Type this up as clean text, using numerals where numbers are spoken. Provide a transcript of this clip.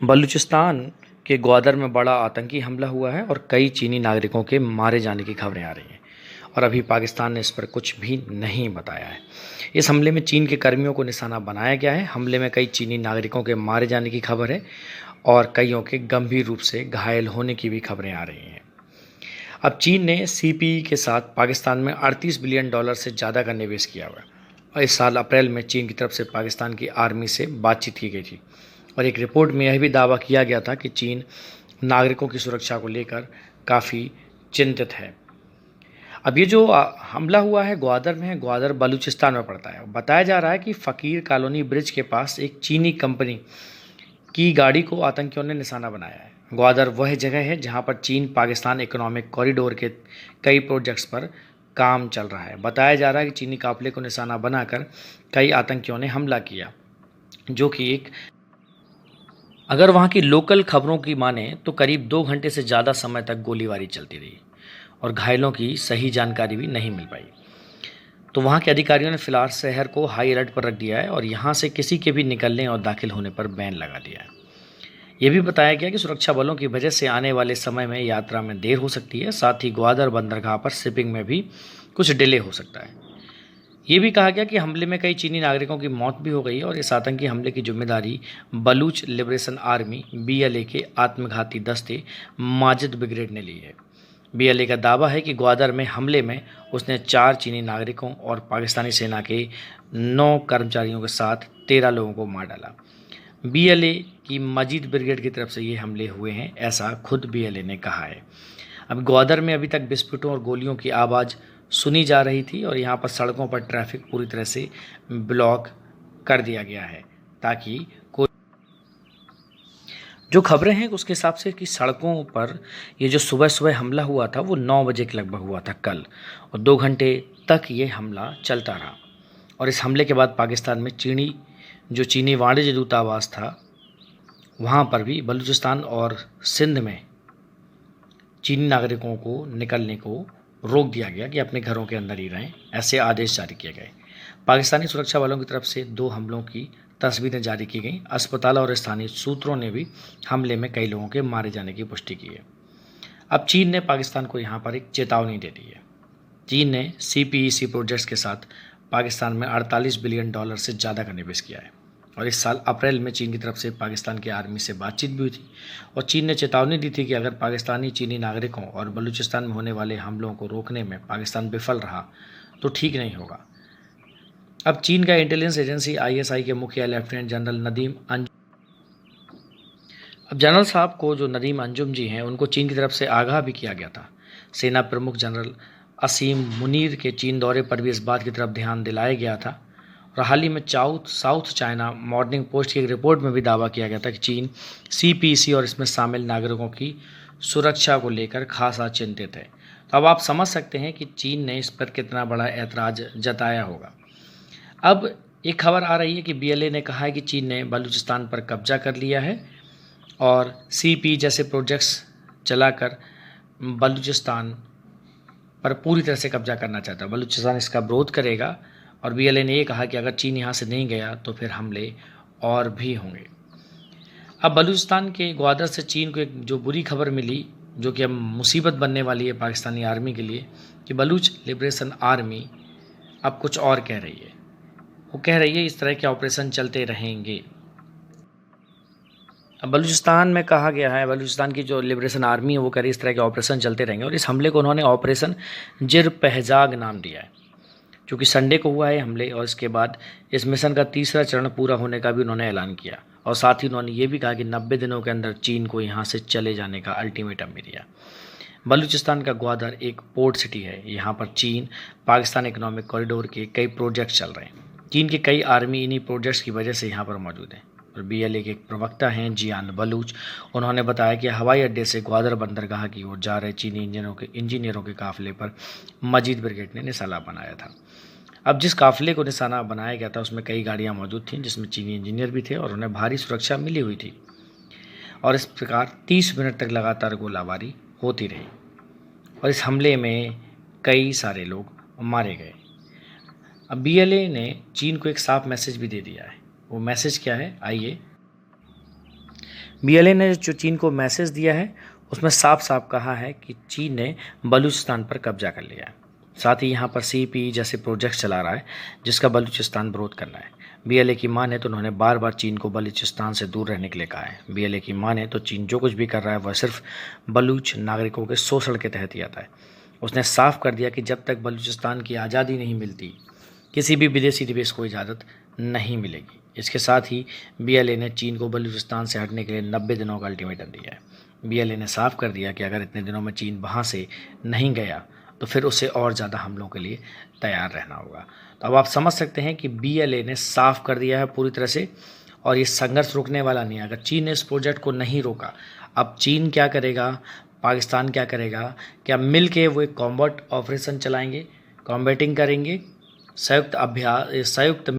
बलूचिस्तान के ग्वादर में बड़ा आतंकी हमला हुआ है और कई चीनी नागरिकों के मारे जाने की खबरें आ रही हैं और अभी पाकिस्तान ने इस पर कुछ भी नहीं बताया है। इस हमले में चीन के कर्मियों को निशाना बनाया गया है। हमले में कई चीनी नागरिकों के मारे जाने की खबर है और कईयों के गंभीर रूप से घायल होने की भी खबरें आ रही हैं। अब चीन ने सीपीई के साथ पाकिस्तान में $38 बिलियन से ज़्यादा का निवेश किया हुआ है और इस साल अप्रैल में चीन की तरफ से पाकिस्तान की आर्मी से बातचीत की गई थी और एक रिपोर्ट में यह भी दावा किया गया था कि चीन नागरिकों की सुरक्षा को लेकर काफ़ी चिंतित है। अब ये जो हमला हुआ है ग्वादर में है, ग्वादर बलूचिस्तान में पड़ता है। बताया जा रहा है कि फ़कीर कॉलोनी ब्रिज के पास एक चीनी कंपनी की गाड़ी को आतंकियों ने निशाना बनाया है। ग्वादर वह जगह है जहां पर चीन पाकिस्तान इकोनॉमिक कॉरिडोर के कई प्रोजेक्ट्स पर काम चल रहा है। बताया जा रहा है कि चीनी काफिले को निशाना बनाकर कई आतंकियों ने हमला किया, जो कि अगर वहां की लोकल खबरों की माने तो करीब 2 घंटे से ज़्यादा समय तक गोलीबारी चलती रही और घायलों की सही जानकारी भी नहीं मिल पाई। तो वहां के अधिकारियों ने फिलहाल शहर को हाई अलर्ट पर रख दिया है और यहां से किसी के भी निकलने और दाखिल होने पर बैन लगा दिया है। ये भी बताया गया कि सुरक्षा बलों की वजह से आने वाले समय में यात्रा में देर हो सकती है। साथ ही ग्वादर बंदरगाह पर शिपिंग में भी कुछ डिले हो सकता है। ये भी कहा गया कि हमले में कई चीनी नागरिकों की मौत भी हो गई और इस आतंकी हमले की जिम्मेदारी बलूच लिबरेशन आर्मी बीएलए के आत्मघाती दस्ते माजिद ब्रिगेड ने ली है। बीएलए का दावा है कि ग्वादर में हमले में उसने 4 चीनी नागरिकों और पाकिस्तानी सेना के 9 कर्मचारियों के साथ 13 लोगों को मार डाला। बीएलए की मजीद ब्रिगेड की तरफ से ये हमले हुए हैं, ऐसा खुद बीएलए ने कहा है। अब ग्वादर में अभी तक विस्फोटों और गोलियों की आवाज़ सुनी जा रही थी और यहाँ पर सड़कों पर ट्रैफिक पूरी तरह से ब्लॉक कर दिया गया है ताकि कोई जो खबरें हैं उसके हिसाब से कि सड़कों पर ये जो सुबह सुबह हमला हुआ था वो 9 बजे के लगभग हुआ था कल और 2 घंटे तक ये हमला चलता रहा और इस हमले के बाद पाकिस्तान में चीनी वाणिज्य दूतावास था वहाँ पर भी बलूचिस्तान और सिंध में चीनी नागरिकों को निकलने को रोक दिया गया कि अपने घरों के अंदर ही रहें, ऐसे आदेश जारी किए गए। पाकिस्तानी सुरक्षा बलों की तरफ से 2 हमलों की तस्वीरें जारी की गई। अस्पताल और स्थानीय सूत्रों ने भी हमले में कई लोगों के मारे जाने की पुष्टि की है। अब चीन ने पाकिस्तान को यहाँ पर एक चेतावनी दे दी है। चीन ने सीपीईसी प्रोजेक्ट्स के साथ पाकिस्तान में $48 बिलियन से ज़्यादा का निवेश किया है और इस साल अप्रैल में चीन की तरफ से पाकिस्तान की आर्मी से बातचीत भी हुई थी और चीन ने चेतावनी दी थी कि अगर पाकिस्तानी चीनी नागरिकों और बलूचिस्तान में होने वाले हमलों को रोकने में पाकिस्तान विफल रहा तो ठीक नहीं होगा। अब चीन का इंटेलिजेंस एजेंसी आईएसआई के मुखिया लेफ्टिनेंट जनरल नदीम अंजुम अब जनरल साहब को जो नदीम अंजुम जी हैं उनको चीन की तरफ से आगाह भी किया गया था। सेना प्रमुख जनरल असीम मुनीर के चीन दौरे पर भी इस बात की तरफ ध्यान दिलाया गया था और हाल ही में साउथ चाइना मॉर्निंग पोस्ट की एक रिपोर्ट में भी दावा किया गया था कि चीन सीपीसी और इसमें शामिल नागरिकों की सुरक्षा को लेकर खासा चिंतित है। तो अब आप समझ सकते हैं कि चीन ने इस पर कितना बड़ा ऐतराज़ जताया होगा। अब एक खबर आ रही है कि बीएलए ने कहा है कि चीन ने बलूचिस्तान पर कब्जा कर लिया है और सीपी जैसे प्रोजेक्ट्स चलाकर बलूचिस्तान पर पूरी तरह से कब्जा करना चाहता है। बलूचिस्तान इसका विरोध करेगा और बीएलए ने ये कहा कि अगर चीन यहाँ से नहीं गया तो फिर हमले और भी होंगे। अब बलूचिस्तान के ग्वादर से चीन को एक जो बुरी खबर मिली, जो कि अब मुसीबत बनने वाली है पाकिस्तानी आर्मी के लिए, कि बलूच लिबरेशन आर्मी अब कुछ और कह रही है। वो कह रही है इस तरह के ऑपरेशन चलते रहेंगे। अब बलूचिस्तान में कहा गया है, बलूचिस्तान की जो लिबरेशन आर्मी है वो कह रही है इस तरह के ऑपरेशन चलते रहेंगे और इस हमले को उन्होंने ऑपरेशन जिर पहजाग नाम दिया है, जो कि संडे को हुआ है हमले और इसके बाद इस मिशन का 3रा चरण पूरा होने का भी उन्होंने ऐलान किया और साथ ही उन्होंने ये भी कहा कि 90 दिनों के अंदर चीन को यहाँ से चले जाने का अल्टीमेटम भी दिया। बलूचिस्तान का ग्वादर एक पोर्ट सिटी है। यहाँ पर चीन पाकिस्तान इकोनॉमिक कॉरिडोर के कई प्रोजेक्ट्स चल रहे हैं। चीन के कई आर्मी इन्हीं प्रोजेक्ट्स की वजह से यहाँ पर मौजूद हैं और बीएलए के एक प्रवक्ता हैं जियान बलूच, उन्होंने बताया कि हवाई अड्डे से ग्वादर बंदरगाह की ओर जा रहे चीनी इंजीनियरों के काफिले पर मजीद ब्रिगेड ने निशाना बनाया था। अब जिस काफिले को निशाना बनाया गया था उसमें कई गाड़ियां मौजूद थीं जिसमें चीनी इंजीनियर भी थे और उन्हें भारी सुरक्षा मिली हुई थी और इस प्रकार 30 मिनट तक लगातार गोलाबारी होती रही और इस हमले में कई सारे लोग मारे गए। अब बीएलए ने चीन को एक साफ मैसेज भी दे दिया है। वो मैसेज क्या है, आइए बीएलए ने जो चीन को मैसेज दिया है उसमें साफ साफ कहा है कि चीन ने बलूचिस्तान पर कब्जा कर लिया है। साथ ही यहाँ पर सीपी जैसे प्रोजेक्ट चला रहा है जिसका बलूचिस्तान विरोध करना है। बीएलए की माने तो उन्होंने बार बार चीन को बलूचिस्तान से दूर रहने के लिए कहा है। बीएलए की माने तो चीन जो कुछ भी कर रहा है वह सिर्फ बलूच नागरिकों के शोषण के तहत ही आता है। उसने साफ कर दिया कि जब तक बलूचिस्तान की आज़ादी नहीं मिलती किसी भी विदेशी निवेश को इजाज़त नहीं मिलेगी। इसके साथ ही बीएलए ने चीन को बलूचिस्तान से हटने के लिए 90 दिनों का अल्टीमेटम दिया है। बीएलए ने साफ कर दिया कि अगर इतने दिनों में चीन वहाँ से नहीं गया तो फिर उसे और ज़्यादा हमलों के लिए तैयार रहना होगा। तो अब आप समझ सकते हैं कि बीएलए ने साफ कर दिया है पूरी तरह से, और ये संघर्ष रुकने वाला नहीं है। अगर चीन ने इस प्रोजेक्ट को नहीं रोका, अब चीन क्या करेगा, पाकिस्तान क्या करेगा, क्या मिल के वो एक कॉम्बैट ऑपरेशन चलाएंगे, कॉम्बैटिंग करेंगे, संयुक्त